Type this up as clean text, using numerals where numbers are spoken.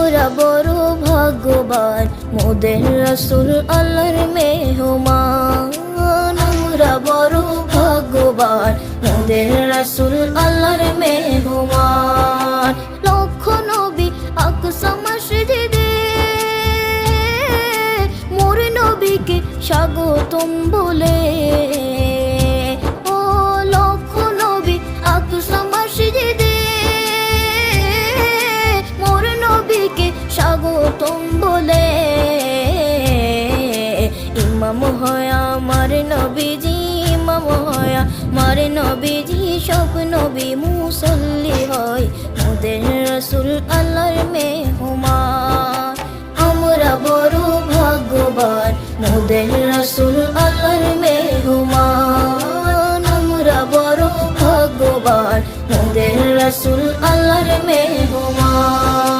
আমরা বড় ভাগ্যবান, মোদের রাসূল আল্লাহর মেহমান। আমরা বড় ভাগ্যবান, মোদের রাসূল আল্লাহর মেহমান। লক্ষ নবী আকসা মসজিদে মোর নবীকে স্বাগতম বলে। ও লক্ষ নবী আকসা মসজিদে মোর নবীকে স্বাগতম বলে। ইমাম হয় আমার নবীজি, ইমাম হয় আমার নবীজি, সব নবী মুসল্লি হয় মোদের রাসূল আল্লাহর মেহমান। আমরা বড় ভাগ্যবান, মোদের রাসূল আল্লাহর মেহমান। আমরা বড় ভাগ্যবান, মোদের রাসূল আল্লাহর মেহমান।